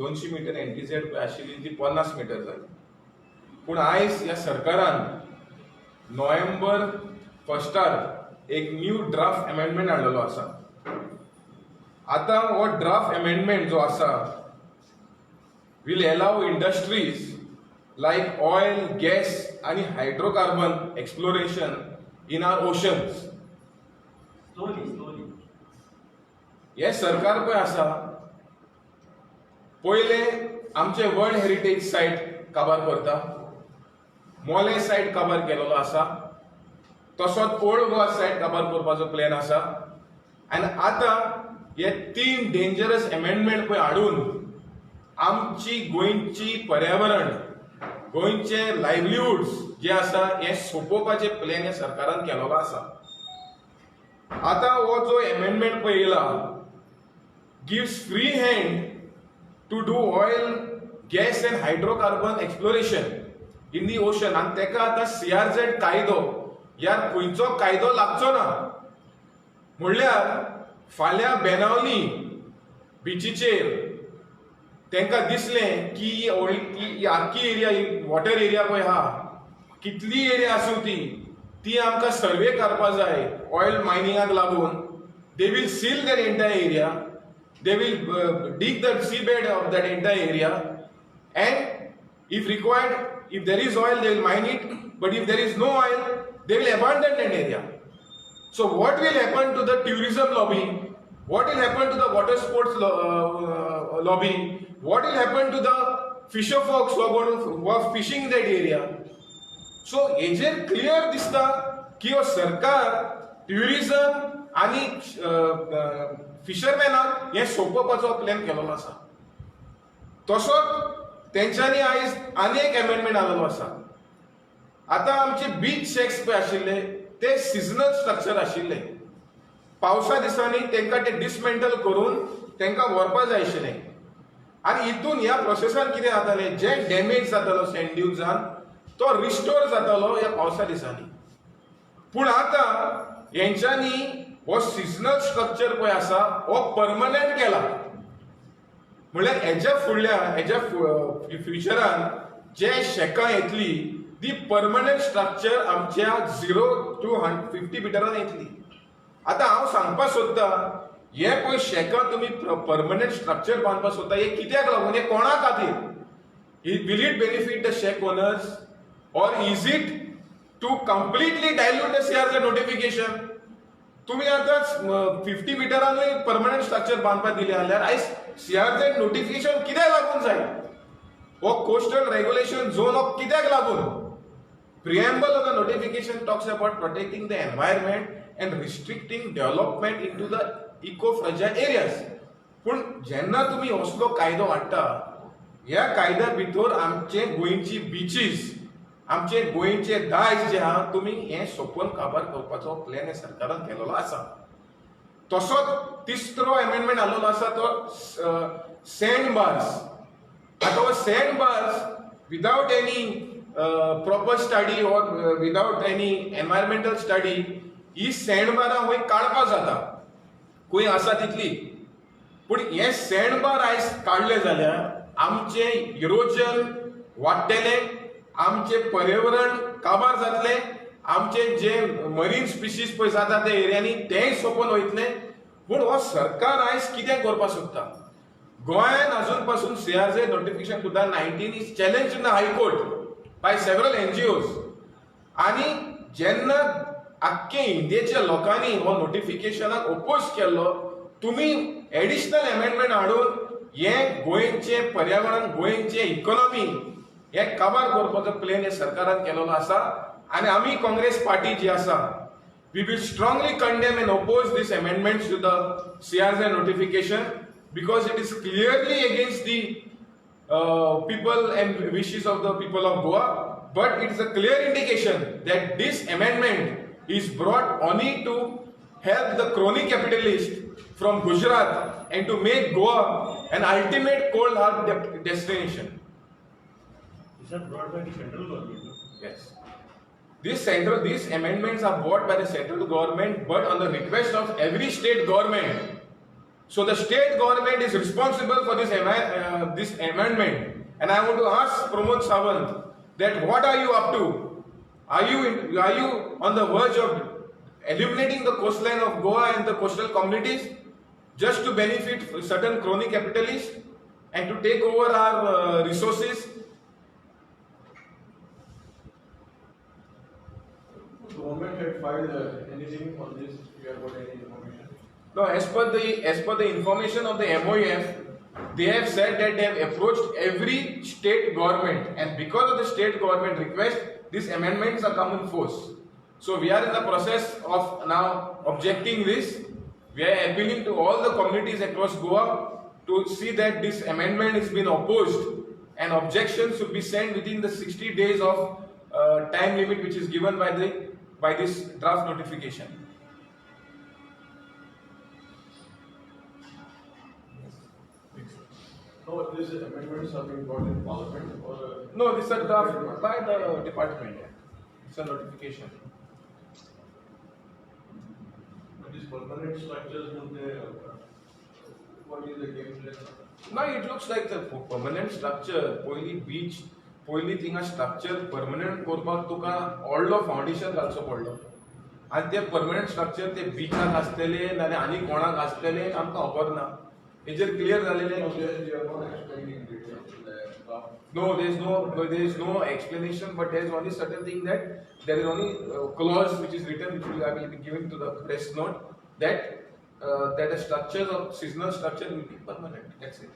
200 metre NTZ पळय आशिल्ली ती 50 मीटर जाली. पूण आयज ह्या सरकारान नोव्हेंबर 1 एक न्यू ड्राफ्ट अमेंडमेंट हाडलेलो आसा. आता हो ड्राफ्ट अमेंडमेंट जो आसा will allow industries like oil, gas and hydrocarbon exploration in our oceans. Slowly. हे सरकार पळय आसा पयले आमचे वर्ल्ड हेरिटेज सायट काबार करता, मोले सायट काबार केलेलो आसा, तसोच ओल्ड गोवा सायट काबार करपाचो प्लॅन आसा. आनी आतां हे 3 डेंजरस अमेंडमेंट पळय हाडून आमची गोंयची पर्यावरण, गोंयचे लायव्हलीहुड्स जे आसा हे सोंपोवपाचे प्लॅन हे सरकारान केलेलो आसा. आता हो जो अमेंडमेंट पळय येयला gives free hand to do oil, gas and hydrocarbon exploration in the ocean. आनी तेका आतां CRZ कायदो ह्या खंयचो कायदो लागचो ना. म्हणल्यार फाल्यां बेनावली बिचीचेर तांकां दिसलें की ही आख्खी एरिया, वॉटर एरिया पळय आहा, कितली एरिया आसूं ती आमकां सर्वे करपाक जाय ऑयल मायनिंगाक लागून. They will seal that entire area, they will dig the seabed of that entire area, and if required, if there is oil they will mine it, but if there is no oil they will abandon that area. So what will happen to the tourism lobby? What will happen to the water sports lobby? What will happen to the fisher folks who are fishing in that area? So हेजेर clear दिसता की हो सरकार tourism आणि फिशरमॅनाक हे सोंपोवपाचो plan केलेलो आसा. तसोच तेंच्यांनी आयज आनी एक अमेंडमेंट हाडलेलो आसा. आतां आमचे बीच शेक्स पळय आशिल्ले ते सिजनल स्ट्रक्चर आशिल्ले. पावसा दिसांनी तांकां ते डिसमेंटल करून तांकां व्हरपा जाय आशिल्लें. आनी हितून ह्या प्रोसेसान कितें जातालें, जे डॅमेज जातालो सँड ड्युन्सान तो रिस्टोर जातालो ह्या पावसा दिसांनी. पूण आतां हेंच्यांनी हो सिजनल स्ट्रक्चर पळय आसा हो परमनंट केला. म्हणल्यार हेच्या फ्युचरान जे शेकां येतली ती परमनंट स्ट्रक्चर आमच्या 0 to 50 मिटरान येतली. आतां हांव सांगपाक सोदतां हे पळय शेकां तुमी परमनंट स्ट्रक्चर बांदपाक सोदता, हे कित्याक लागून, हे कोणा खातीर? Will it benefit the shake owners or is it to completely dilute the CRZ notification? तुम्ही आता 50 मिटरांनी परमनंट स्ट्रक्चर बांधपाक दिले जाल्यार आयज CRZ नोटिफिकेशन कित्याक लागून जाय? हो कोस्टल रेग्युलेशन झोन हो कित्याक लागून? Preamble of the notification talks about protecting the environment and restricting development into the eco-fragile areas. पूण जेन्ना तुम्ही असलो कायदो हाडटा, ह्या कायद्या भितर आमचे गोंयची बीचीस, आमचे गोंयचे दायज जे आहा तुम्ही हे सोपोवन काबार करपाचो प्लॅन हे सरकारान केलेलो आसा. तसोच तिसरो अमेंडमेंट हाडलेलो आसा तो सँड बार्स. आतां हो sand bars without any proper study और विदाउट एनी एनवायरमेंटल स्टडी ही सँड बारां खंय काडपाक जाता, खंय आसा तितली. पूण हे सँड बार आयज काडले जाल्यार आमचे इरोजन वाडटलें, आमचे पर्यावरण काबार जातले, आमचे जे मरीन स्पिशीज पळय जाता त्या एरियांनी तेंय सोंपोवन वयतले. पूण हो सरकार आयज कितें करपाक सोदता? गोंयान अजून पासून CRZ notification 2019 is challenge in the high court by several NGOs. आनी जेन्ना आख्खे इंडियेच्या लोकांनी हो नोटिफिकेशनाक ओपोज केल्लो, तुमी एडिशनल अमेंडमेंट हाडून हे गोंयचे पर्यावरण, गोंयचे इकॉनॉमी हे काबार करपाचो प्लॅन हे सरकारान केलेलो आसा. आनी आमी काँग्रेस पार्टी जी आसा, we will strongly condemn and oppose this amendments to the CRZ notification because it is clearly against the people and wishes of the people of Goa. But it is a clear indication that this amendment is brought only to help the crony capitalist from Gujarat and to make Goa an ultimate cold hard destination. These are brought by the central government. Yes. These amendments are brought by the central government, but on the request of every state government. So the state government is responsible for this amendment. And I want to ask Pramod Sawant that what are you up to? Are you on the verge of eliminating the coastline of Goa and the coastal communities just to benefit certain crony capitalists and to take over our resources? Government had filed anything on this? You have got any information? No, as per the information of the MOEF, they have said that they have approached every state government, and because of the state government request, these amendments are come in force. So we are in the process of now objecting this. We are appealing to all the communities across Goa to see that this amendment is being opposed, and objections should be sent within the 60 days of time limit which is given by this draft notification. No, these amendments have been brought in Parliament or? No, this is a draft by the department. It's a notification. These permanent structures, would they, what is the game plan? Now it looks like the permanent structure. Poili beach, poili थिंगा structure permanent करपाक तुका व्हडलो foundation घालचो पडलो. आनी ते permanent structure ते बीचाक आसतले नाल्यार आनी कोणाक आसतले आमकां खबर ना. हेजेर clear जालेले. They are not explaining details. No, there is no explanation, but there is only certain thing that there is only clause which is written, which I will be giving to the press note, that that the structures of seasonal structure will be permanent. That's it.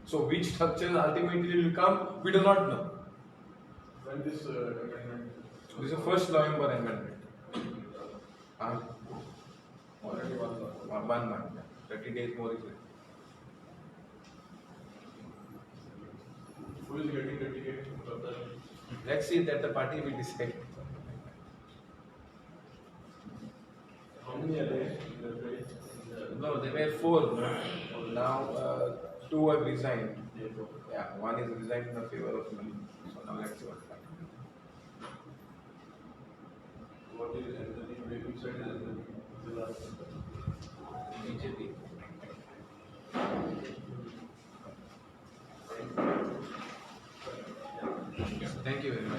So which structure ultimately will come, we do not know. When this amendment? This is the 1st November amendment. Already 1 month. 1 month. 30 days more is it. Who is getting the ticket for the? Let's see that the party will decide. How many are there in the race? No, there were 4. Now 2 have resigned. Yeah, 1 is resigned in the favor of me. So now let's see what happens. What is Anthony? Which side is Anthony? The last one. BJP. Thank you very much.